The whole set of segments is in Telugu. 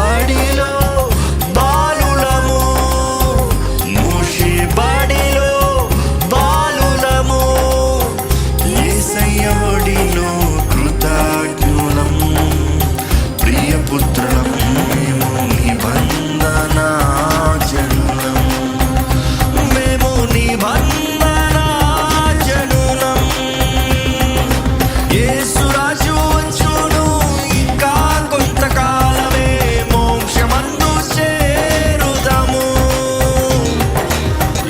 బడిలో బాలులము, మూషి బడిలో బాలులము, యేసయ్య ఒడిలో కృతజ్ఞులం, ప్రియపుత్రులం మేము నిబంధన జనులం, మేము నిబంధన జనులం. యేసు రాజు వచ్చును, ఇంకా కొంతకాలమే మోక్షమందు చేరుదాము.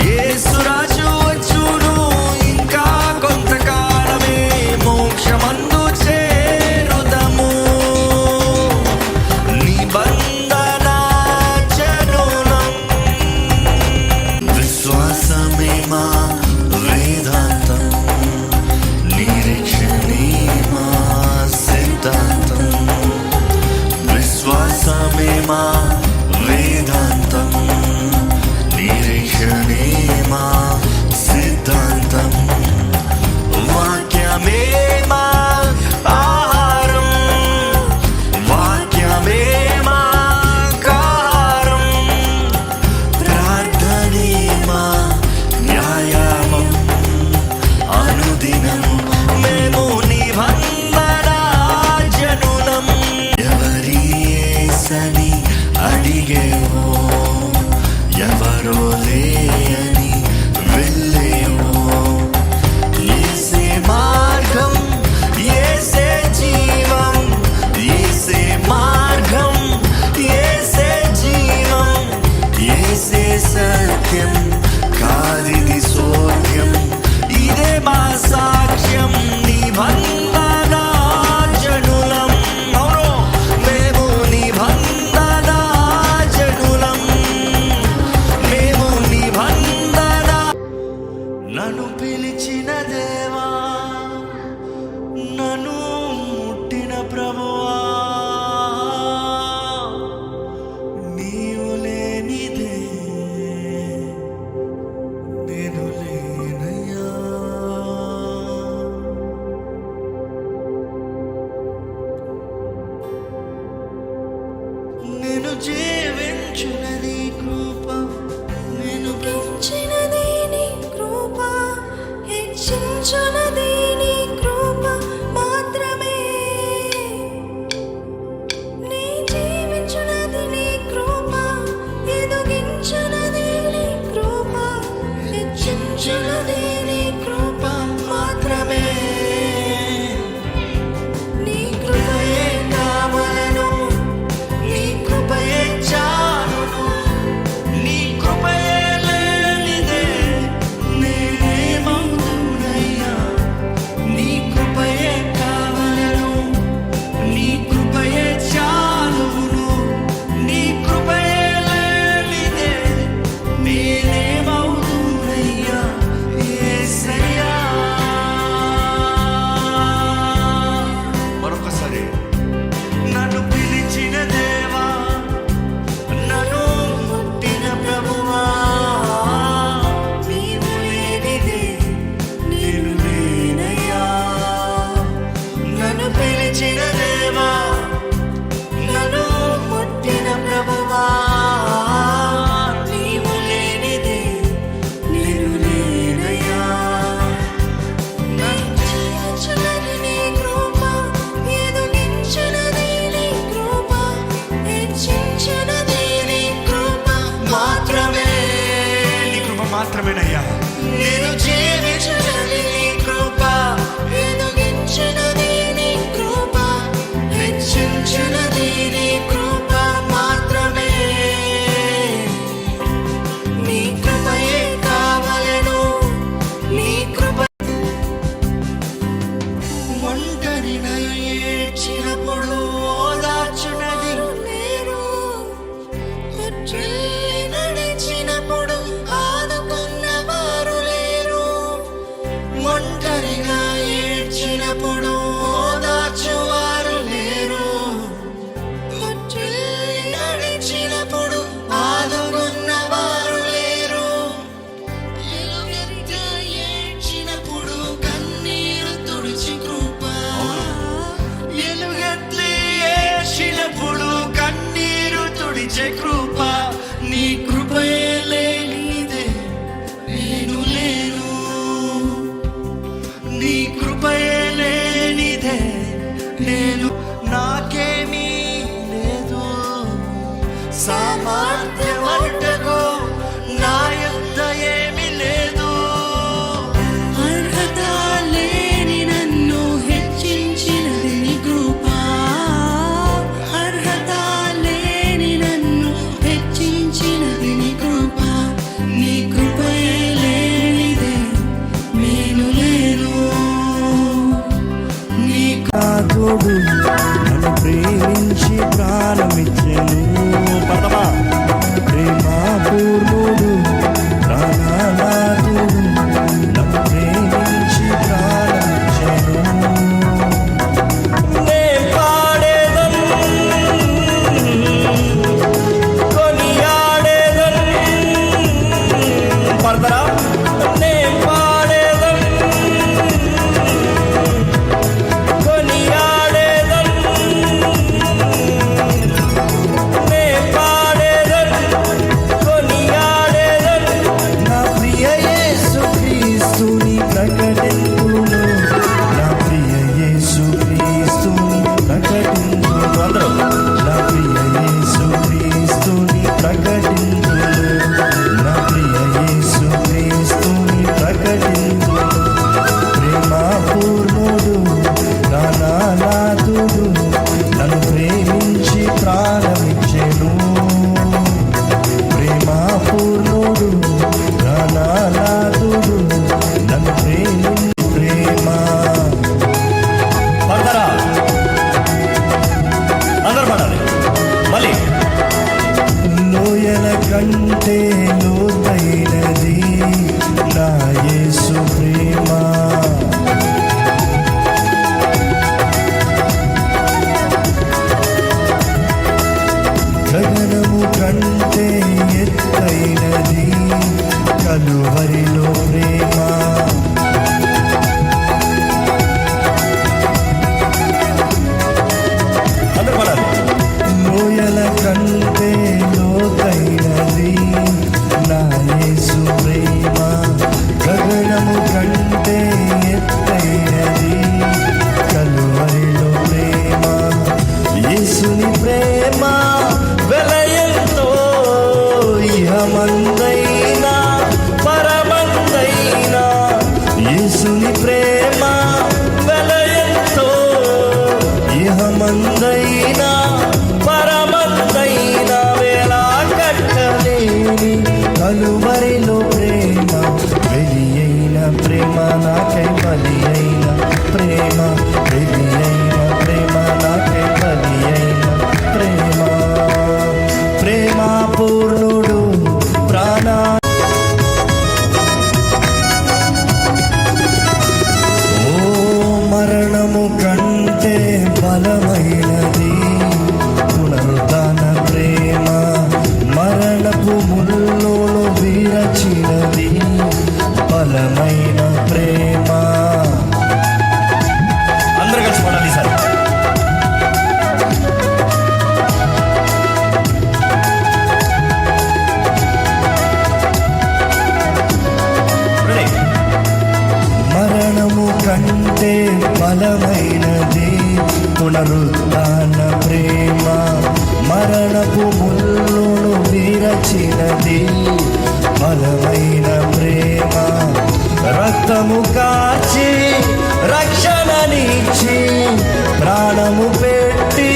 యేసు రాజు వచ్చును, ఇంకా కొంతకాలమే మోక్షమందు చేరుదాము. నిబంధన జనులం, విశ్వాసమే మా వేదాంతం, నిరీక్షణే మా సిద్ధాంతం. విశ్వాసమే మా వేదాంతం, నిరీక్షణే మా సిద్ధాంతం. వాక్యమే మా ఆహారం, వాక్యమే మా ఆహారం, ప్రార్థనే మా వ్యాయామం. అనుదినము మేము నిబంధన జనులం. ఎవరి యేసని అడిగేవో, ఎవరో లేని వెళ్ళేవో, యేసే మార్గం, యేసే జీవం, యేసే మార్గం, యేసే జీవం, యేసే సత్యం, కాదిది సోత్యం, ఇదే మా సాక్ష్యం. నిబంధన జనులం, అవును మేము నిబంధన జనులం, మేము నిబంధన. నన్ను పిలిచిన దేవా, నన్ను ముట్టిన ప్రభువా, నీవు లేనిదే నేను లేనయ్యా. నేను జీవించునది కృప, నేను పెంచినది నీ కృప, హెచ్చించునది నీ కృప మాత్రమే. నీ జీవించునది నీ కృప, ఎదిగించునది నీ కృప, హెచ్చించునది నీ కృప మాత్రమే. నీ కృపయే కావలను, నీ కృపయే చాలును, నీ కృపయే లేనిదే నేనేమవుదునయ్యా. ప్రాణమిచ్చే కృప, నీ కృపయే లేనిదే నేను లేను. నీ కృపయే లేనిదే నేను, నాకేమీ లేదు. సామర్థ్యమంటకు నా యొద్ద ఏమీ లేదు. అర్హత లేని నన్ను హెచ్చించినది నీ కృప. అర్హత లేని నన్ను హెచ్చించినది నీ కృప. నీ కృపయే లేనిదే నేను లేను. నీ తోడు నన్ను ప్రేమించి ప్రాణమిచ్చెను. పదమా ప్రేమ పూర్ణుడు ప్రాణనాథుడు నన్ను ప్రేమించి ప్రాణమిచ్చెను. నే పాడేదన్ కొనియాడేదన్ పడతారా. నే పాడేదన్ కొనియాడేదన్, నే పాడేదన్ కొనియాడేదన్. నా ప్రియ యేసుక్రీస్తుని ప్రకటింతును. నా ప్రియ యేసుక్రీస్తుని ప్రకటింతును. అందరూ నా ప్రియ యేసుక్రీస్తుని ప్రకటింతును. నా ప్రియ యేసుక్రీస్తుని ప్రకటింతును. ప్రేమ పూర్ణుడు ప్రాణనాథుడు నన్ను ప్రేమించి ప్రాణమిచ్చెను. ప్రేమ పూర్ణుడు ప్రాణనాథుడు నన్ను ప్రేమించి ప్రేమ. పడతారా అందరు పడాలి మళ్ళీ. లోయల కంటే లోతైనది నా యేసు ప్రేమ. గగనము కంటే ఎత్తైనది కలువరిలో ప్రేమ. అందరూ పడాలి. లోయల కంటే లోతైనది నా యేసు ప్రేమ. గగనము కంటే ఎత్తైనది కలువరిలో ప్రేమ. యేసుని ప్రేమ వెలయంతో ఇహమందైనా పరమందైనా. యేసుని ప్రేమ వెలయంతో ఇహమందైనా పరమందైనా. వేళ కట్టలేని కలువరిలో ప్రేమ. వెలి అయిన ప్రేమ నాకై బలి అయిన ప్రేమ. వెలి అయిన ప్రేమ నాకై బలి అయిన ప్రేమ. ప్రేమ పూర్ణుడు ప్రాణ. ఓ మరణము కంటే బలమైనది పునరుద్ధాన ప్రేమ. మరణపు ముళ్ళలో విరచినది బలమైన ప్రేమ. అందరూ కలిసి పడాలి సార్. మరణము కంటే బలమైనది పునరుద్ధాన ప్రేమ. మరణపు ముళ్ళను విరచినది బలమైన ప్రేమ. రక్తము కాచి రక్షణనిచ్చి ప్రాణము పెట్టి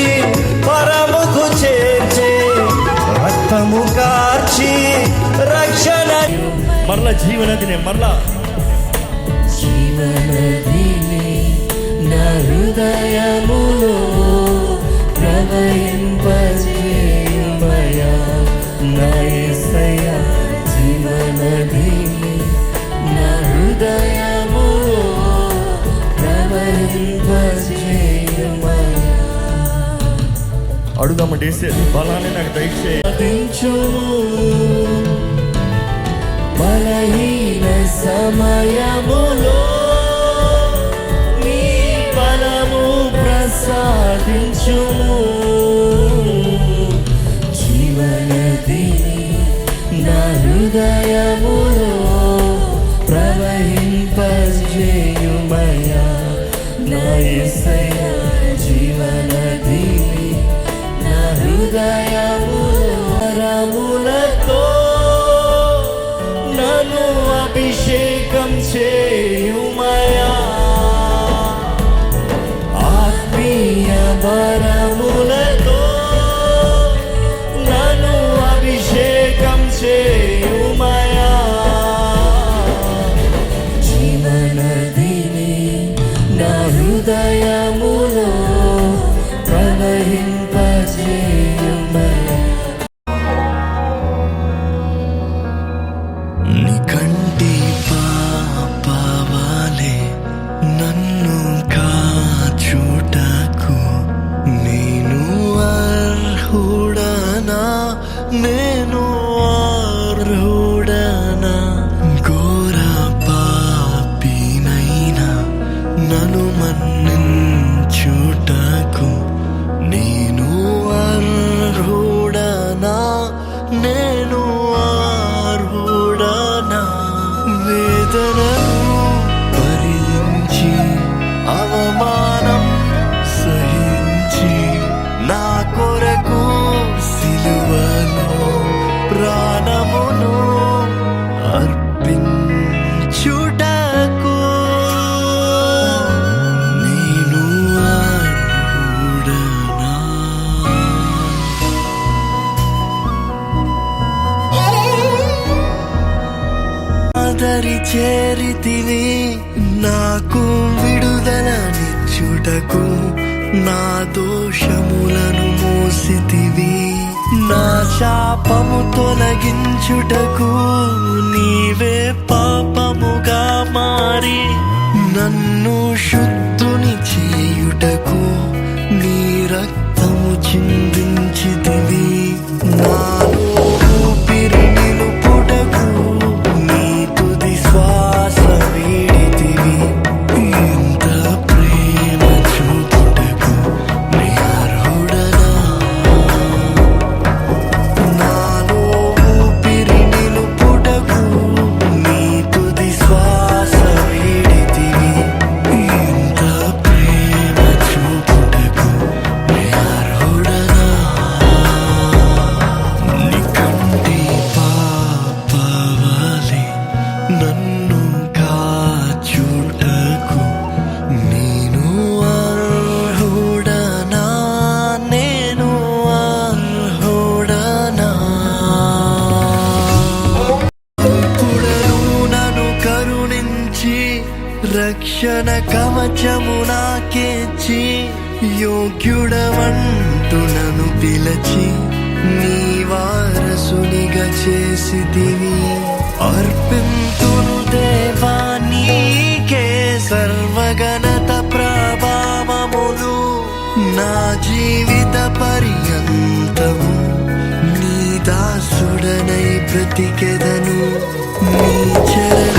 పరముకు చేర్చే. రక్తము కార్చి రక్షణ మరల జీవనదినే మరలా జీవనదిని నా హృదయములో ప్రవహింపజేయుమయా నా యేసయ్యా. జీవనదిని నా హృదయములో ప్రవహింపజేయుమయా. అడుగుదామంటే బలాన్ని నాకు దయచేయించుము. బలహీన సమయములో నీ బలము ప్రసాదించుము. జీవ హృదయములో ప్రవహింపజేయుమయ్యా నా యేసయ్యా జీవనదిని నా హృదయములో వరములతో నన్ను అభిషేకం చేయుమయ్యా ఆత్మీయ వరములతో నన్ను అభిషేకం చేయుమయ్యా జీవనదిని నా హృదయములో ప్రవహింపజేయుమయ్యా నీ కంటి పాపవాలే నన్ను కాచుటకు నేను అర్హుడనా నేను అర్హుడనా ఘోర పాపినైనా నన్ను మన్నించుటకు నేను అర్హుడనా నేను అర్హుడనా వేదనను భరించి అవమానం సహించి నా కొరకు సిలువలో ప్రాణమును అర్పించుటకు నేను అర్హుడనా ఆదరి చేరితివి నాకు విడుదలనిచ్చుటకు నా దోషములను మోసితివి నా శాపము తొలగించుటకు నీవే పాపముగా మారి నన్ను శుద్ధుని చేయుటకు నీ రక్తము చిందించితివి నాలో ఊపిరి నిలుపుటకు నీ తుది శ్వాస వీడితివి ఇంత ప్రేమ చూపుటకు నీ అర్హుడనా నాలో ఊపిరి నిలుపుటకు నీ తుది శ్వాస వీడితివి ఇంత ప్రేమ చూపుటకు నీ అర్హుడనా నీ కంటి పాపవాలే నన్ను కాచుటకు నేను అర్హుడనా నేను అర్హుడనా పుడను నన్ను కరుణించి రక్షణ కవచము నాకేచి యోగ్యుడవంటూ నన్ను పిలచి నీ వారసునిగా చేసితివి అర్పింతును దేవా నీకే సర్వగణత ప్రభావములు నా జీవిత పర్యంతము నీ దాసుడనై బ్రతికెదను నీ చరణ